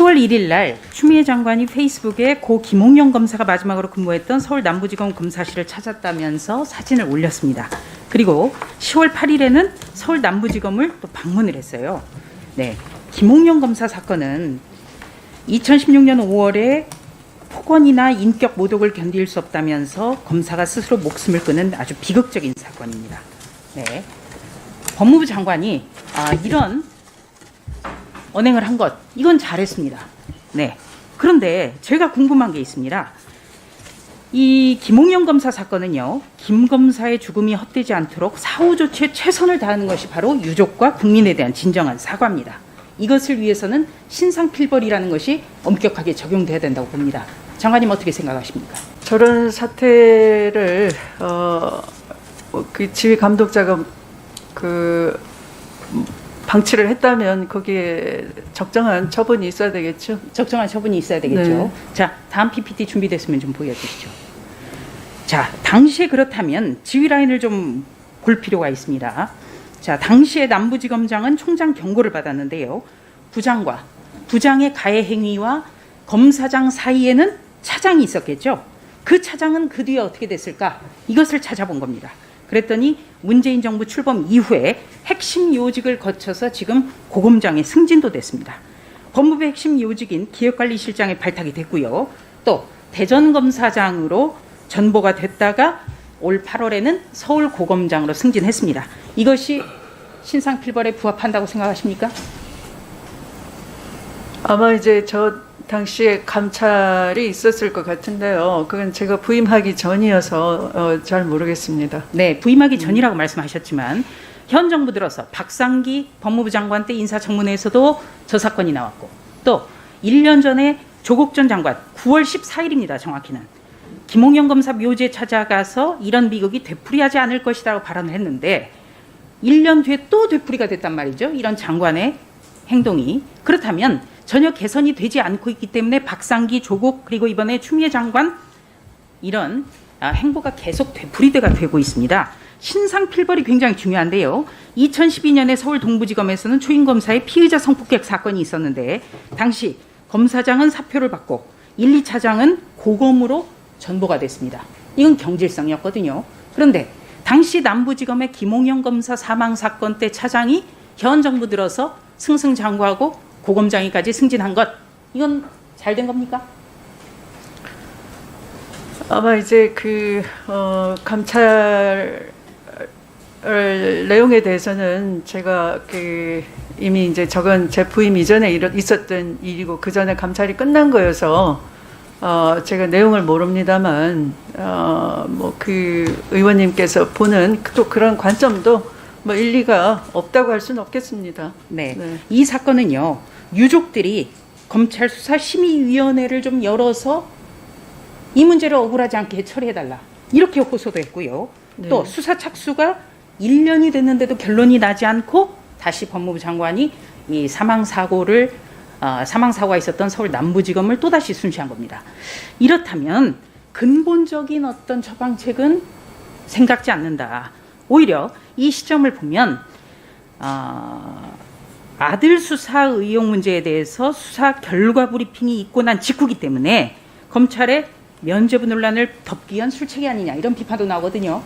10월 1일 날 추미애 장관이 페이스북에 고 김홍영 검사가 마지막으로 근무했던 서울 남부지검 검사실을 찾았다면서 사진을 올렸습니다. 그리고 10월 8일에는 서울 남부지검을 또 방문을 했어요. 네, 김홍영 검사 사건은 2016년 5월에 폭언이나 인격 모독을 견딜 수 없다면서 검사가 스스로 목숨을 끊은 아주 비극적인 사건입니다. 네, 법무부 장관이 이런 언행을 한 것, 이건 잘했습니다. 네. 그런데 제가 궁금한 게 있습니다. 이 김홍영 검사 사건은요, 김 검사의 죽음이 헛되지 않도록 사후 조치에 최선을 다하는 것이 바로 유족과 국민에 대한 진정한 사과입니다. 이것을 위해서는 신상필벌이라는 것이 엄격하게 적용돼야 된다고 봅니다. 장관님 어떻게 생각하십니까? 저런 사태를 그 지휘 감독자가 방치를 했다면 거기에 적정한 처분이 있어야 되겠죠. 적정한 처분이 있어야 되겠죠. 네. 자, 다음 PPT 준비됐으면 좀 보여주시죠. 자, 당시에 그렇다면 지휘 라인을 좀 볼 필요가 있습니다. 자, 당시에 남부지검장은 총장 경고를 받았는데요. 부장의 가해 행위와 검사장 사이에는 차장이 있었겠죠. 그 차장은 그 뒤에 어떻게 됐을까? 이것을 찾아본 겁니다. 그랬더니 문재인 정부 출범 이후에 핵심 요직을 거쳐서 지금 고검장에 승진도 됐습니다. 법무부 핵심 요직인 기획관리실장에 발탁이 됐고요. 또 대전검사장으로 전보가 됐다가 올 8월에는 서울 고검장으로 승진했습니다. 이것이 신상필벌에 부합한다고 생각하십니까? 아마 이제 저 당시에 감찰이 있었을 것 같은데요. 그건 제가 부임하기 전이어서 잘 모르겠습니다. 네, 부임하기 전이라고 말씀하셨지만 현 정부 들어서 박상기 법무부 장관 때 인사청문회에서도 저 사건이 나왔고, 또 1년 전에 조국 전 장관 9월 14일입니다. 정확히는 김홍영 검사 묘지에 찾아가서 이런 비극이 되풀이하지 않을 것이라고 발언을 했는데 1년 뒤에 또 되풀이가 됐단 말이죠. 이런 장관의 행동이. 그렇다면 전혀 개선이 되지 않고 있기 때문에 박상기, 조국, 그리고 이번에 추미애 장관 이런 행보가 계속 되풀이가 되고 있습니다. 신상필벌이 굉장히 중요한데요. 2012년에 서울 동부지검에서는 초임 검사의 피의자 성폭행 사건이 있었는데 당시 검사장은 사표를 받고 1, 2차장은 고검으로 전보가 됐습니다. 이건 경질성이었거든요. 그런데 당시 남부지검의 김홍영 검사 사망 사건 때 차장이 현 정부 들어서 승승장구하고 고검장이까지 승진한 것, 이건 잘 된 겁니까? 아마 이제 감찰 내용에 대해서는 제가 이미 이제 저건 제 부임 이전에 있었던 일이고 그 전에 감찰이 끝난 거여서 제가 내용을 모릅니다만 뭐 의원님께서 보는 또 그런 관점도 뭐 일리가 없다고 할 수는 없겠습니다. 네. 이 사건은요, 유족들이 검찰 수사심의위원회를 좀 열어서 이 문제를 억울하지 않게 처리해달라, 이렇게 호소도 했고요. 네. 또 수사 착수가 1년이 됐는데도 결론이 나지 않고 다시 법무부 장관이 이 사망사고가 있었던 서울 남부지검을 또다시 순시한 겁니다. 이렇다면 근본적인 어떤 처방책은 생각지 않는다. 오히려 이 시점을 보면 아들 수사 의혹 문제에 대해서 수사 결과 브리핑이 있고 난 직후기 때문에 검찰의 면죄부 논란을 덮기 위한 술책이 아니냐, 이런 비판도 나오거든요.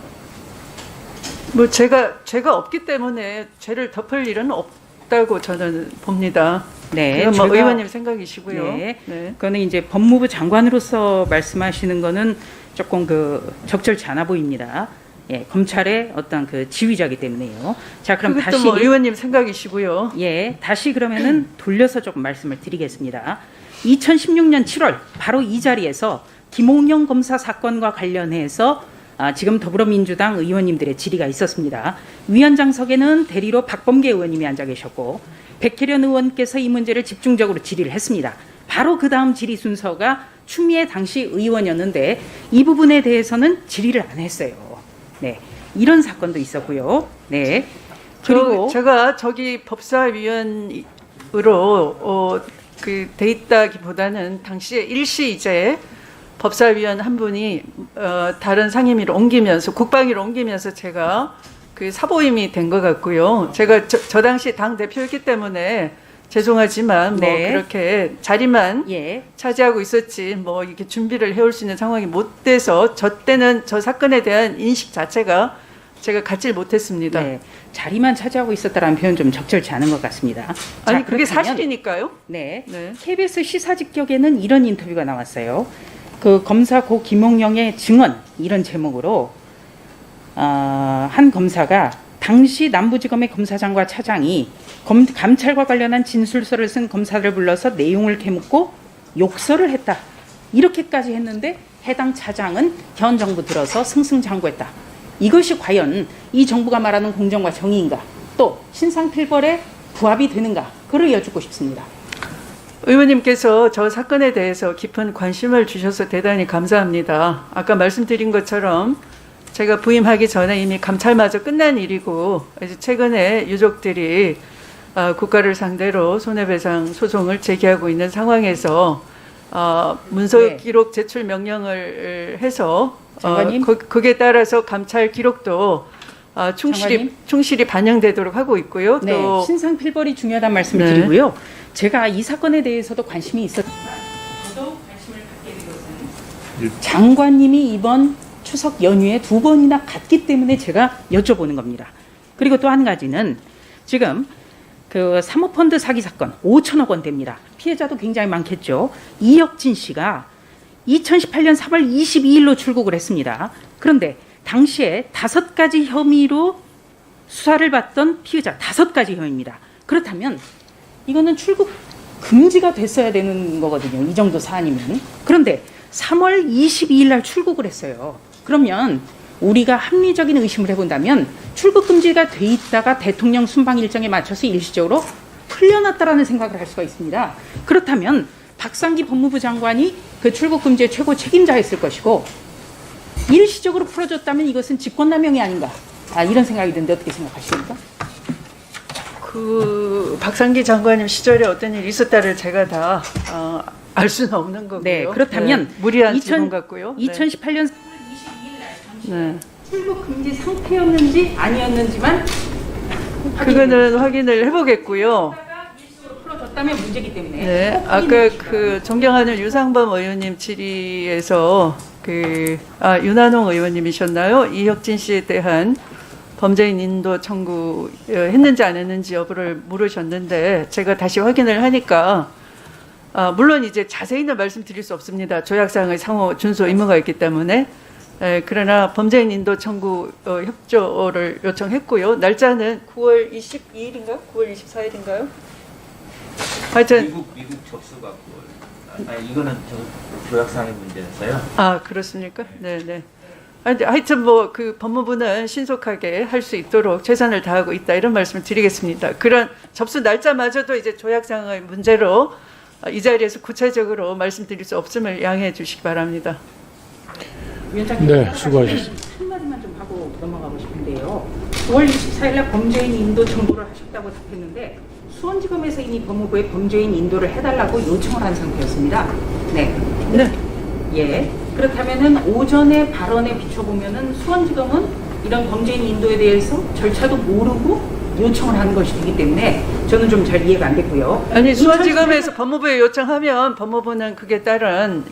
뭐 죄가 없기 때문에 죄를 덮을 일은 없다고 저는 봅니다. 네, 그건 뭐 의원님 생각이시고요. 네, 네. 그거는 이제 법무부 장관으로서 말씀하시는 거는 조금 적절치 않아 보입니다. 예, 검찰의 어떤 지휘자이기 때문에요. 자, 그럼 다시 뭐 의원님 생각이시고요. 예, 다시 그러면은 돌려서 조금 말씀을 드리겠습니다. 2016년 7월 바로 이 자리에서 김홍영 검사 사건과 관련해서 지금 더불어민주당 의원님들의 질의가 있었습니다. 위원장석에는 대리로 박범계 의원님이 앉아 계셨고 백혜련 의원께서 이 문제를 집중적으로 질의를 했습니다. 바로 그 다음 질의 순서가 추미애 당시 의원이었는데 이 부분에 대해서는 질의를 안 했어요. 네, 이런 사건도 있었고요. 네, 그리고 제가 저기 법사위원으로 돼 있다기보다는 당시에 일시이제 법사위원 한 분이 다른 상임위로 옮기면서 국방위로 옮기면서 제가 사보임이 된 것 같고요. 제가 저 당시 당 대표였기 때문에 죄송하지만 뭐 네. 그렇게 자리만 예. 차지하고 있었지 뭐 이렇게 준비를 해올 수 있는 상황이 못 돼서 저 때는 저 사건에 대한 인식 자체가 제가 갖질 못했습니다. 네. 자리만 차지하고 있었다라는 표현 좀 적절치 않은 것 같습니다. 아니 자, 그게 그렇다면 사실이니까요. 네. 네. KBS 시사직격에는 이런 인터뷰가 나왔어요. 그 검사 고 김홍영의 증언 이런 제목으로 한 검사가 당시 남부지검의 검사장과 차장이 감찰과 관련한 진술서를 쓴 검사를 불러서 내용을 캐묻고 욕설을 했다. 이렇게까지 했는데 해당 차장은 현 정부 들어서 승승장구했다. 이것이 과연 이 정부가 말하는 공정과 정의인가? 또 신상필벌에 부합이 되는가? 그를 여쭙고 싶습니다. 의원님께서 저 사건에 대해서 깊은 관심을 주셔서 대단히 감사합니다. 아까 말씀드린 것처럼 제가 부임하기 전에 이미 감찰마저 끝난 일이고 이제 최근에 유족들이 국가를 상대로 손해배상 소송을 제기하고 있는 상황에서 문서 네. 기록 제출 명령을 해서 장관님. 거기에 따라서 감찰 기록도 충실히 반영되도록 하고 있고요. 네, 또 신상필벌이 중요하다는 말씀을 네. 드리고요. 제가 이 사건에 대해서도 관심이 있었지만 더더욱 관심을 갖게 된 것은 장관님이 이번 추석 연휴에 2번이나 갔기 때문에 제가 여쭤보는 겁니다. 그리고 또 한 가지는 지금 그 사모펀드 사기 사건 5천억 원대입니다. 피해자도 굉장히 많겠죠. 이혁진 씨가 2018년 3월 22일로 출국을 했습니다. 그런데 당시에 5가지 혐의로 수사를 받던 피의자 5가지 혐의입니다. 그렇다면 이거는 출국 금지가 됐어야 되는 거거든요. 이 정도 사안이면. 그런데 3월 22일 날 출국을 했어요. 그러면 우리가 합리적인 의심을 해본다면 출국 금지가 돼 있다가 대통령 순방 일정에 맞춰서 일시적으로 풀려났다라는 생각을 할 수가 있습니다. 그렇다면 박상기 법무부 장관이 그 출국 금지의 최고 책임자였을 것이고 일시적으로 풀어줬다면 이것은 직권남용이 아닌가 이런 생각이 드는데 어떻게 생각하십니까? 그 박상기 장관님 시절에 어떤 일이 있었다를 제가 다 알 수는 없는 거고요. 네, 그렇다면 네, 무리한 질문 같고요. 2018년 3월 22일 날 네. 출국 금지 상태였는지 아니었는지만 그거는 확인을 해보겠고요. 일시적으로 풀어줬다면 문제이기 때문에. 네, 아까 그 존경하는 유상범 의원님 질의에서 윤한홍 의원님이셨나요? 이혁진 씨에 대한 범죄인 인도 청구 했는지 안 했는지 여부를 물으셨는데 제가 다시 확인을 하니까 물론 이제 자세히는 말씀드릴 수 없습니다. 조약상의 상호 준수 의무가 있기 때문에. 그러나 범죄인 인도 청구 협조를 요청했고요. 날짜는 9월 22일인가? 9월 24일인가요? 하여튼 미국 접수가 9월. 아니 이거는 조약상의 문제였어요. 그렇습니까? 네. 하여튼 뭐 그 법무부는 신속하게 할 수 있도록 최선을 다하고 있다 이런 말씀을 드리겠습니다. 그런 접수 날짜마저도 이제 조약상의 문제로 이 자리에서 구체적으로 말씀드릴 수 없음을 양해해 주시기 바랍니다. 위원장님, 네, 수고하셨습니다. 한마디만 좀 하고 넘어가고 싶은데요. 9월 24일 날 범죄인 인도 청구를 하셨다고 답했는데 수원지검에서 이미 법무부에 범죄인 인도를 해달라고 요청을 한 상태였습니다. 네. 예. 그렇다면은 오전에 발언에 비춰보면은 수원지검은 이런 범죄인 인도에 대해서 절차도 모르고 요청을 하는 것이 되기 때문에 저는 좀 잘 이해가 안 됐고요. 아니 수원지검에서 법무부에 요청하면 법무부는 그게 따른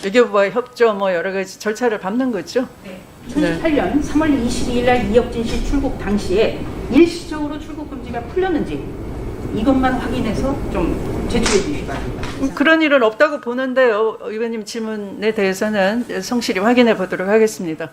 외교부와의 협조 뭐 여러 가지 절차를 밟는 거죠. 네. 2018년 3월 22일 날 이혁진 씨 출국 당시에 일시적으로 출국 금지가 풀렸는지 이것만 확인해서 좀 제출해 주시기 바랍니다. 그런 일은 없다고 보는데요. 의원님 질문에 대해서는 성실히 확인해 보도록 하겠습니다.